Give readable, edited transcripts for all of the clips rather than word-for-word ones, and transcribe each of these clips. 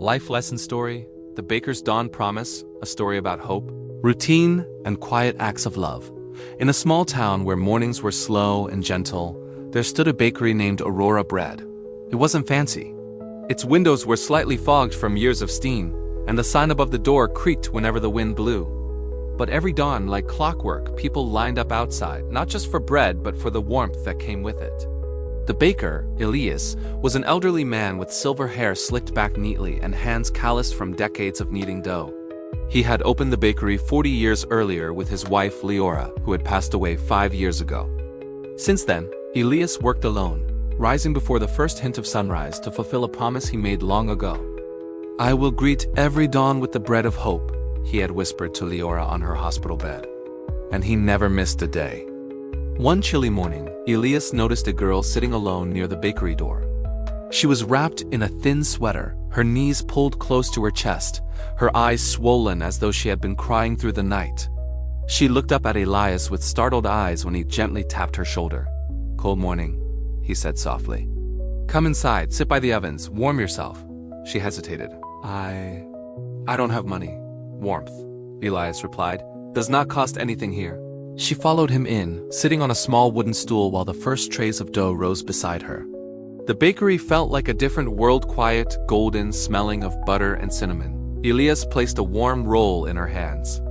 Life lesson story, The Baker's Dawn Promise, a story about hope, routine, and quiet acts of love. In a small town where mornings were slow and gentle, there stood a bakery named Aurora Bread. It wasn't fancy. Its windows were slightly fogged from years of steam, and the sign above the door creaked whenever the wind blew. But every dawn, like clockwork, people lined up outside, not just for bread, but for the warmth that came with it. The baker, Elias, was an elderly man with silver hair slicked back neatly and hands calloused from decades of kneading dough. He had opened the bakery 40 years earlier with his wife Leora, who had passed away 5 years ago. Since then, Elias worked alone, rising before the first hint of sunrise to fulfill a promise he made long ago. "I will greet every dawn with the bread of hope," he had whispered to Leora on her hospital bed. And he never missed a day. One chilly morning, Elias noticed a girl sitting alone near the bakery door. She was wrapped in a thin sweater, her knees pulled close to her chest, her eyes swollen as though she had been crying through the night. She looked up at Elias with startled eyes when he gently tapped her shoulder. "Cold morning," he said softly. "Come inside, sit by the ovens, warm yourself." She hesitated. I don't have money." "Warmth," Elias replied, "does not cost anything here." She followed him in, sitting on a small wooden stool while the first trays of dough rose beside her. The bakery felt like a different world, quiet, golden, smelling of butter and cinnamon. Elias placed a warm roll in her hands.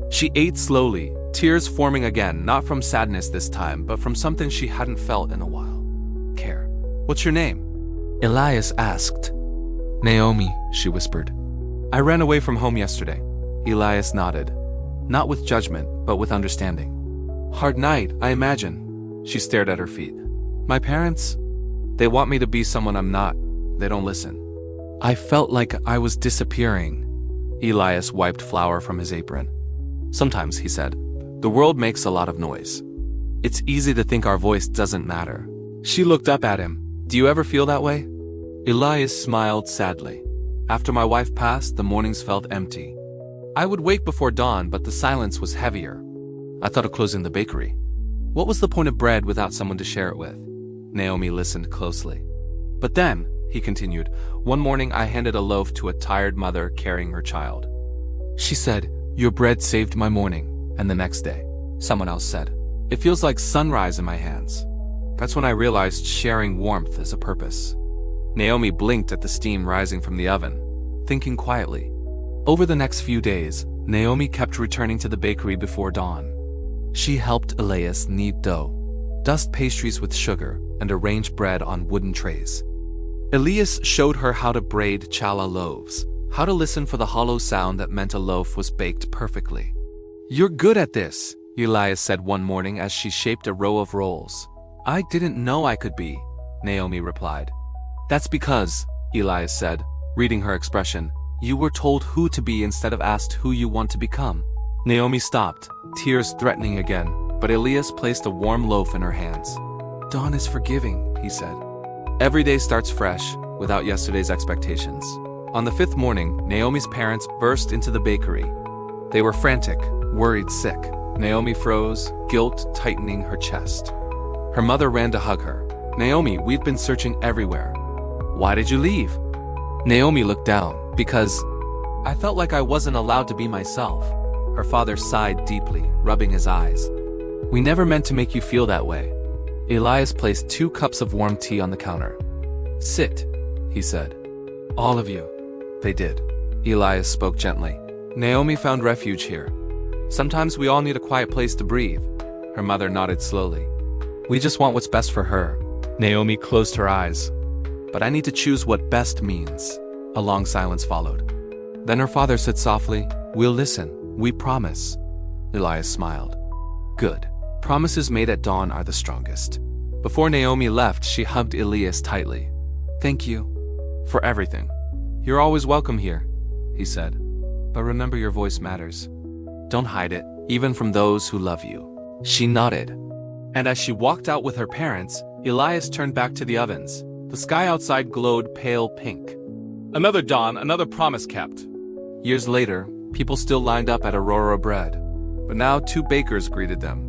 She ate slowly, tears forming again, not from sadness this time, but from something she hadn't felt in a while. Care. "What's your name?" Elias asked. "Naomi," she whispered. "I ran away from home yesterday." Elias nodded. Not with judgment, but with understanding. "Hard night, I imagine." She stared at her feet. "My parents? They want me to be someone I'm not. They don't listen." "I felt like I was disappearing." Elias wiped flour from his apron. "Sometimes," he said, "the world makes a lot of noise. It's easy to think our voice doesn't matter." She looked up at him. "Do you ever feel that way?" Elias smiled sadly. "After my wife passed, the mornings felt empty. I would wake before dawn, but the silence was heavier. I thought of closing the bakery. What was the point of bread without someone to share it with?" Naomi listened closely. "But then," he continued, "one morning I handed a loaf to a tired mother carrying her child. She said, 'Your bread saved my morning.' And the next day, someone else said, 'It feels like sunrise in my hands.' That's when I realized sharing warmth is a purpose." Naomi blinked at the steam rising from the oven, thinking quietly. Over the next few days, Naomi kept returning to the bakery before dawn. She helped Elias knead dough, dust pastries with sugar, and arrange bread on wooden trays. Elias showed her how to braid challah loaves, how to listen for the hollow sound that meant a loaf was baked perfectly. "You're good at this," Elias said one morning as she shaped a row of rolls. "I didn't know I could be," Naomi replied. "That's because," Elias said, reading her expression, "you were told who to be instead of asked who you want to become." Naomi stopped, tears threatening again, but Elias placed a warm loaf in her hands. "Dawn is forgiving," he said. "Every day starts fresh, without yesterday's expectations." On the 5th morning, Naomi's parents burst into the bakery. They were frantic, worried sick. Naomi froze, guilt tightening her chest. Her mother ran to hug her. "Naomi, we've been searching everywhere." "Why did you leave?" Naomi looked down. "Because I felt like I wasn't allowed to be myself." Her father sighed deeply, rubbing his eyes. "We never meant to make you feel that way." Elias placed 2 cups of warm tea on the counter. "Sit," he said. "All of you." They did. Elias spoke gently. "Naomi found refuge here. Sometimes we all need a quiet place to breathe." Her mother nodded slowly. "We just want what's best for her." Naomi closed her eyes. "But I need to choose what best means." A long silence followed. Then her father said softly, "We'll listen. We promise." Elias smiled. "Good. Promises made at dawn are the strongest." Before Naomi left, she hugged Elias tightly. "Thank you for everything. You're always welcome here," he said. "But remember, your voice matters. Don't hide it, even from those who love you." She nodded. And as she walked out with her parents, Elias turned back to the ovens. The sky outside glowed pale pink. Another dawn, another promise kept. Years later, people still lined up at Aurora Bread. But now 2 bakers greeted them.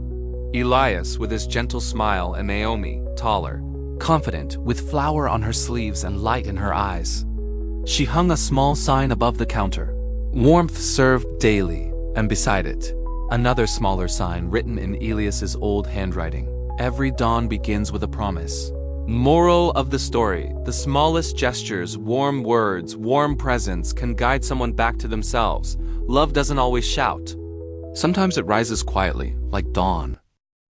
Elias with his gentle smile and Naomi, taller, confident, with flour on her sleeves and light in her eyes. She hung a small sign above the counter. Warmth served daily, and beside it, another smaller sign written in Elias's old handwriting. Every dawn begins with a promise. Moral of the story: the smallest gestures, warm words, warm presence can guide someone back to themselves. Love doesn't always shout. Sometimes it rises quietly, like dawn.